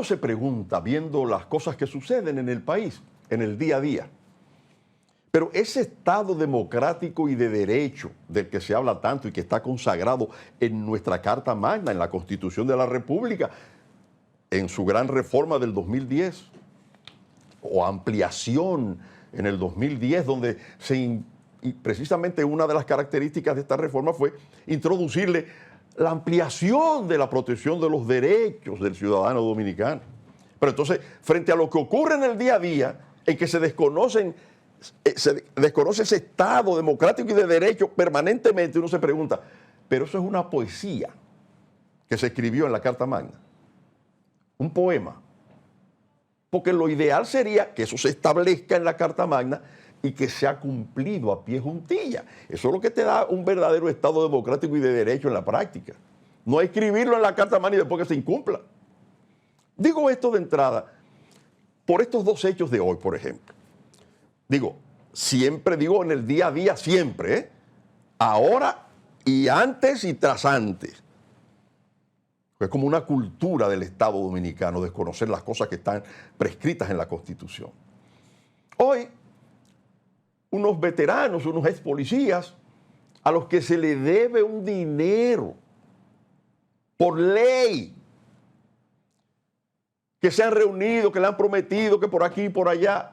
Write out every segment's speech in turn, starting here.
Uno se pregunta, viendo las cosas que suceden en el país, en el día a día, pero ese Estado democrático y de derecho del que se habla tanto y que está consagrado en nuestra Carta Magna, en la Constitución de la República, en su gran reforma del 2010, o ampliación en el 2010, donde y precisamente una de las características de esta reforma fue introducirle la ampliación de la protección de los derechos del ciudadano dominicano. Pero entonces, frente a lo que ocurre en el día a día, en que se desconoce ese Estado democrático y de derecho permanentemente, uno se pregunta, pero eso es una poesía que se escribió en la Carta Magna, un poema. Porque lo ideal sería que eso se establezca en la Carta Magna y que sea cumplido a pie juntilla. Eso es lo que te da un verdadero Estado democrático y de derecho en la práctica. No escribirlo en la Carta Magna y después que se incumpla. Digo esto de entrada por estos dos hechos de hoy, por ejemplo. Siempre digo en el día a día, siempre, ¿eh? Ahora y antes y tras antes. Es como una cultura del Estado dominicano, desconocer las cosas que están prescritas en la Constitución. Hoy, unos veteranos, unos ex policías, a los que se le debe un dinero por ley, que se han reunido, que le han prometido, que por aquí y por allá,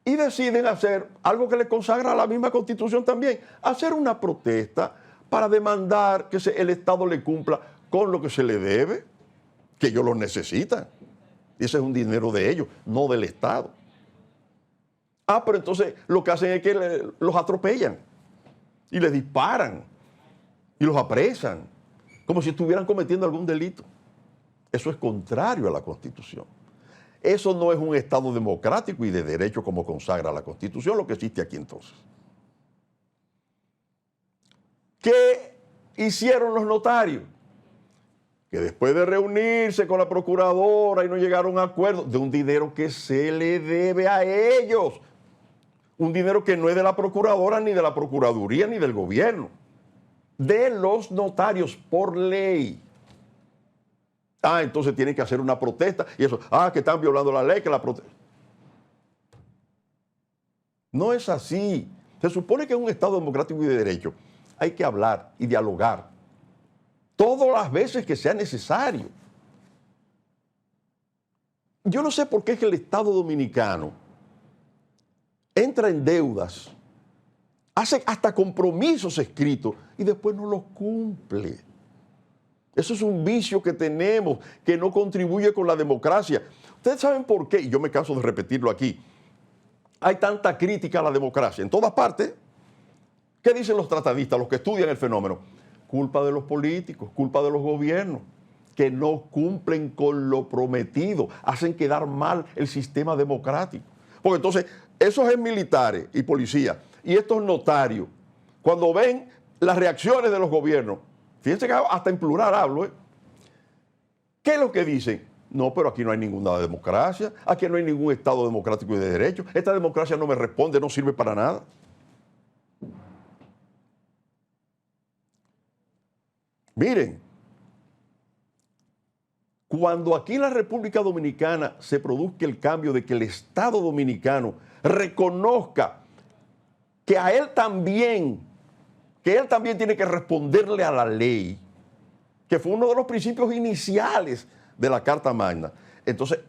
y deciden hacer algo que le consagra a la misma Constitución también, hacer una protesta para demandar que el Estado le cumpla con lo que se le debe, que ellos lo necesitan. Y ese es un dinero de ellos, no del Estado. Pero entonces lo que hacen es que los atropellan y les disparan y los apresan, como si estuvieran cometiendo algún delito. Eso es contrario a la Constitución. Eso no es un Estado democrático y de derecho como consagra la Constitución, lo que existe aquí entonces. ¿Qué hicieron los notarios? Que después de reunirse con la procuradora y no llegaron a un acuerdo de un dinero que se le debe a ellos, un dinero que no es de la procuradora, ni de la procuraduría, ni del gobierno, de los notarios por ley. Entonces tienen que hacer una protesta y eso, que están violando la ley, que la protesta. No es así. Se supone que en un Estado democrático y de derecho hay que hablar y dialogar todas las veces que sea necesario. Yo no sé por qué es que el Estado dominicano entra en deudas, hace hasta compromisos escritos y después no los cumple. Eso es un vicio que tenemos, que no contribuye con la democracia. Ustedes saben por qué, y yo me canso de repetirlo aquí, hay tanta crítica a la democracia en todas partes. ¿Qué dicen los tratadistas, los que estudian el fenómeno? Culpa de los políticos, culpa de los gobiernos, que no cumplen con lo prometido, hacen quedar mal el sistema democrático. Porque entonces, esos militares y policías y estos notarios, cuando ven las reacciones de los gobiernos, fíjense que hasta en plural hablo, ¿qué es lo que dicen? No, pero aquí no hay ninguna democracia, aquí no hay ningún Estado democrático y de derecho, esta democracia no me responde, no sirve para nada. Miren, cuando aquí en la República Dominicana se produzca el cambio de que el Estado dominicano reconozca que él también tiene que responderle a la ley, que fue uno de los principios iniciales de la Carta Magna, entonces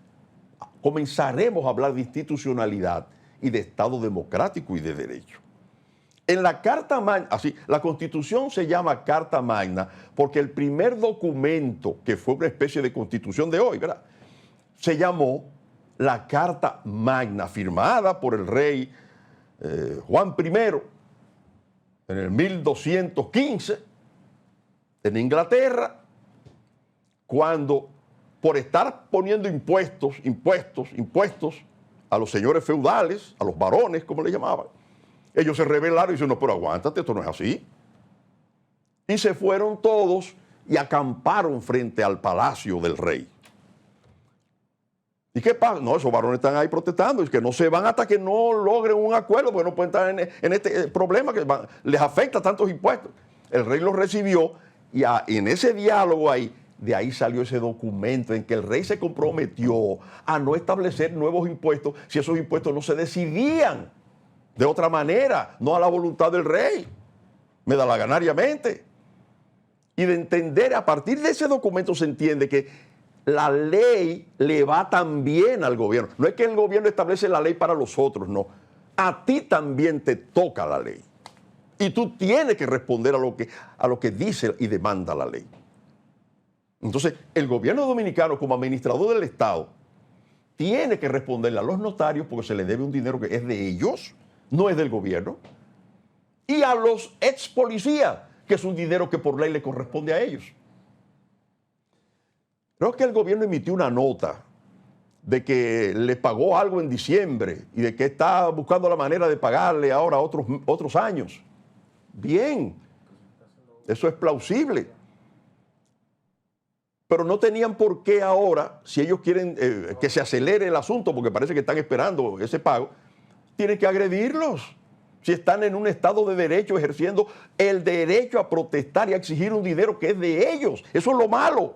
comenzaremos a hablar de institucionalidad y de Estado democrático y de derecho. En la Carta Magna, la Constitución se llama Carta Magna porque el primer documento, que fue una especie de Constitución de hoy, ¿verdad?, se llamó la Carta Magna, firmada por el rey Juan I en el 1215 en Inglaterra, cuando por estar poniendo impuestos a los señores feudales, a los varones, como le llamaban, ellos se rebelaron y dijeron, no, pero aguántate, esto no es así. Y se fueron todos y acamparon frente al palacio del rey. ¿Y qué pasa? No, esos varones están ahí protestando, y que no se van hasta que no logren un acuerdo, porque no pueden estar en este problema que les afecta tantos impuestos. El rey los recibió y en ese diálogo ahí de ahí salió ese documento en que el rey se comprometió a no establecer nuevos impuestos si esos impuestos no se decidían de otra manera, no a la voluntad del rey, medalaganariamente. Y de entender, a partir de ese documento se entiende que la ley le va también al gobierno. No es que el gobierno establece la ley para los otros, no. A ti también te toca la ley. Y tú tienes que responder a lo que dice y demanda la ley. Entonces, el gobierno dominicano, como administrador del Estado, tiene que responderle a los notarios porque se le debe un dinero que es de ellos, no es del gobierno, y a los ex policías, que es un dinero que por ley le corresponde a ellos. Creo que el gobierno emitió una nota de que le pagó algo en diciembre y de que está buscando la manera de pagarle ahora otros años. Bien, eso es plausible. Pero no tenían por qué ahora, si ellos quieren que se acelere el asunto, porque parece que están esperando ese pago, tienen que agredirlos. Si están en un estado de derecho ejerciendo el derecho a protestar y a exigir un dinero que es de ellos. Eso es lo malo.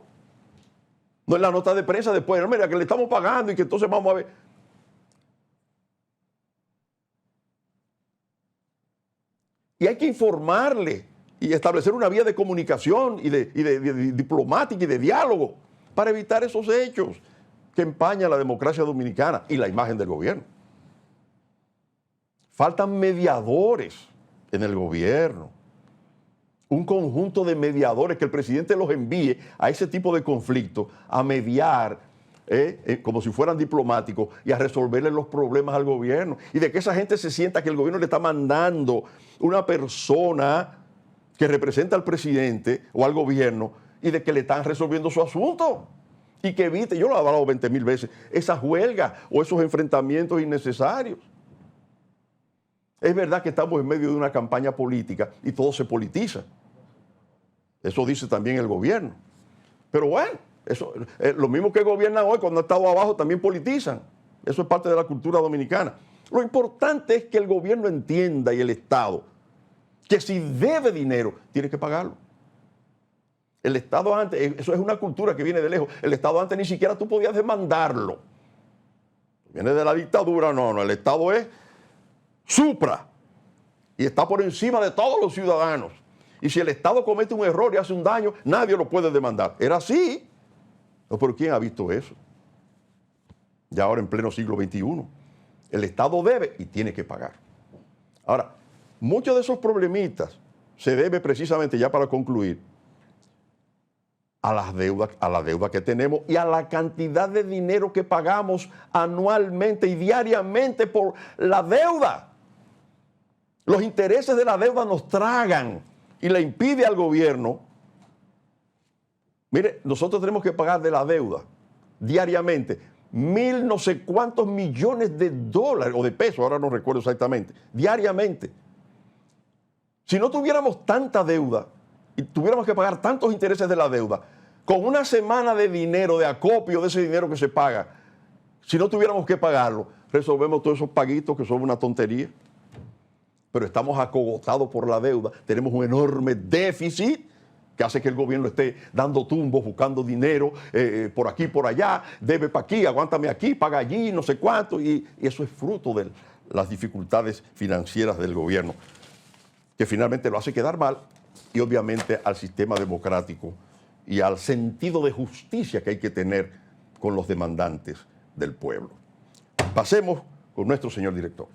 No es la nota de prensa después, no, mira, que le estamos pagando y que entonces vamos a ver. Y hay que informarle y establecer una vía de comunicación y de diplomática y de diálogo para evitar esos hechos que empañan la democracia dominicana y la imagen del gobierno. Faltan mediadores en el gobierno. Un conjunto de mediadores que el presidente los envíe a ese tipo de conflictos a mediar como si fueran diplomáticos y a resolverle los problemas al gobierno. Y de que esa gente se sienta que el gobierno le está mandando una persona que representa al presidente o al gobierno y de que le están resolviendo su asunto. Y que evite, yo lo he hablado 20,000 veces, esas huelgas o esos enfrentamientos innecesarios. Es verdad que estamos en medio de una campaña política y todo se politiza. Eso dice también el gobierno. Pero bueno, eso, lo mismo que gobiernan hoy cuando han estado abajo también politizan. Eso es parte de la cultura dominicana. Lo importante es que el gobierno entienda y el Estado que si debe dinero, tiene que pagarlo. El Estado antes, eso es una cultura que viene de lejos, el Estado antes ni siquiera tú podías demandarlo. Viene de la dictadura, no, el Estado es supra y está por encima de todos los ciudadanos. Y si el Estado comete un error y hace un daño, nadie lo puede demandar. Era así. No, pero ¿quién ha visto eso? Ya ahora en pleno siglo XXI. El Estado debe y tiene que pagar. Ahora, muchos de esos problemitas se debe precisamente, ya para concluir, a la deuda que tenemos y a la cantidad de dinero que pagamos anualmente y diariamente por la deuda. Los intereses de la deuda nos tragan y le impide al gobierno. Mire, nosotros tenemos que pagar de la deuda diariamente 1,000 no sé cuántos millones de dólares o de pesos, ahora no recuerdo exactamente, diariamente. Si no tuviéramos tanta deuda y tuviéramos que pagar tantos intereses de la deuda, con una semana de dinero, de acopio de ese dinero que se paga, si no tuviéramos que pagarlo, resolvemos todos esos paguitos que son una tontería. Pero estamos acogotados por la deuda, tenemos un enorme déficit que hace que el gobierno esté dando tumbos, buscando dinero por aquí, por allá, debe para aquí, aguántame aquí, paga allí, no sé cuánto, y eso es fruto de las dificultades financieras del gobierno, que finalmente lo hace quedar mal y obviamente al sistema democrático y al sentido de justicia que hay que tener con los demandantes del pueblo. Pasemos con nuestro señor director.